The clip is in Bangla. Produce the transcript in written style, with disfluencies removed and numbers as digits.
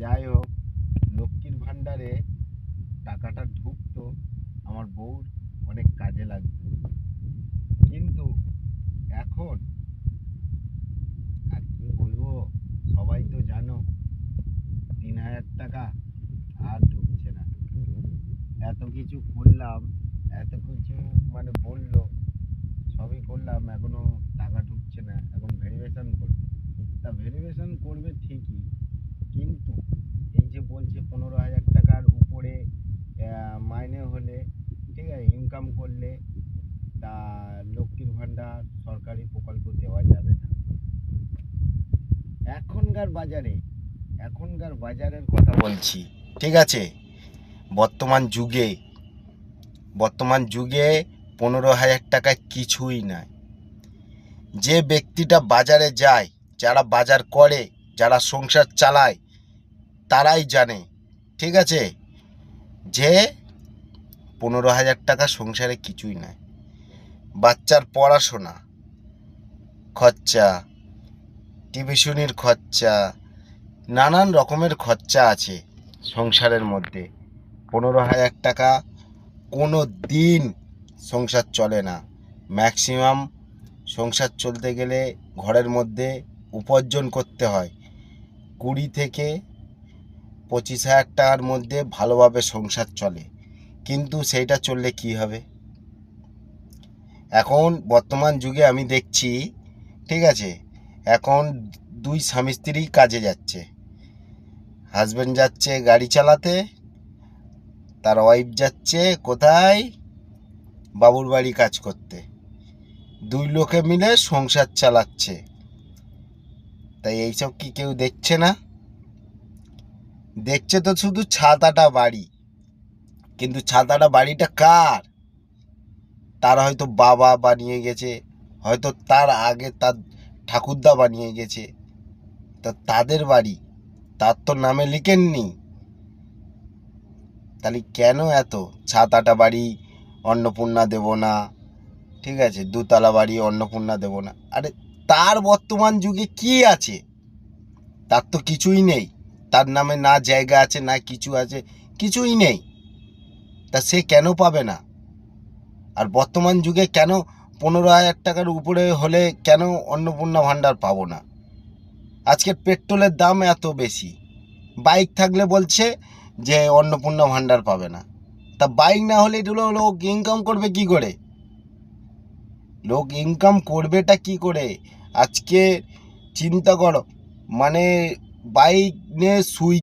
যাই হোক, লক্ষ্মীর ভাণ্ডারে টাকাটা ঢুকতো, আমার বউর অনেক কাজে লাগতো। কিন্তু এখন আর কি বলবো, সবাই তো জানো ৩,০০০ টাকা আর ঢুকছে না। এত কিছু করলাম, এত কিছু মানে বললো, সবই করলাম, এখনো টাকা ঢুকছে না। এখন ভেরিফিকেশন করবে, তা ভেরিফিকেশন করবে ঠিকই, কিন্তু এই যে বলছে ১৫,০০০ টাকার উপরে মাইনে হলে, ঠিক আছে, ইনকাম করলে তা লক্ষ্মীর ভাণ্ডার সরকারি প্রকল্প দেওয়া যাবে না। এখনকার বাজারে, এখনকার বাজারের কথা বলছি, ঠিক আছে, বর্তমান যুগে, বর্তমান যুগে ১৫,০০০ টাকা কিছুই নয়। যে ব্যক্তিটা বাজারে যায়, যারা বাজার করে, যারা সংসার চালায়, তারাই জানে, ঠিক আছে, যে ১৫,০০০ টাকা সংসারে কিছুই নয়। বাচ্চার পড়াশোনা খরচা, টিউশনির খরচা, নানান রকমের খরচা আছে সংসারের মধ্যে। ১৫,০০০ টাকা কোনো দিন সংসার চলে না। ম্যাক্সিমাম সংসার চলতে গেলে ঘরের মধ্যে উপার্জন করতে হয় ২০ থেকে ২৫,০০০ টাকার মধ্যে ভালোভাবে সংসার চলে, কিন্তু সেইটা চললে কি হবে? এখন বর্তমান যুগে আমি দেখছি, ঠিক আছে, এখন দুই স্বামী স্ত্রী কাজে যাচ্ছে। হাজব্যান্ড যাচ্ছে গাড়ি চালাতে, তার ওয়াইফ যাচ্ছে কোথায়? বাবুর বাড়ি কাজ করতে। দুই লোকে মিলে সংসার চালাচ্ছে। তাই এইসব কি কেউ দেখছে না? দেখছে তো শুধু ছাতাটা বাড়ি, কিন্তু ছাতাটা বাড়িটা কার? তার হয়তো বাবা বানিয়ে গেছে, হয়তো তার আগে তার ঠাকুরদা বানিয়ে গেছে, তা তাদের বাড়ি, তার তো নামে লিখেননি। তাহলে কেন এত ছাতাটা বাড়ি অন্নপূর্ণা দেব না, ঠিক আছে, দুতলা বাড়ি অন্নপূর্ণা দেব না? আরে তার বর্তমান যুগে কি আছে? তার তো কিছুই নেই। তার নামে না জায়গা আছে, না কিছু আছে, কিছুই নেই। তা সে কেন পাবে না? আর বর্তমান যুগে কেন ১৫,০০০ টাকার উপরে হলে কেন অন্নপূর্ণা ভাণ্ডার পাবো না? আজকে পেট্রোলের দাম এত বেশি, বাইক থাকলে বলছে যে অন্নপূর্ণা ভাণ্ডার পাবে না। তা বাইক না হলে লোক ইনকাম করবে কি করে? লোক ইনকাম করবেটা কি করে? আজকে চিন্তা করো, মানে বাইক নিয়ে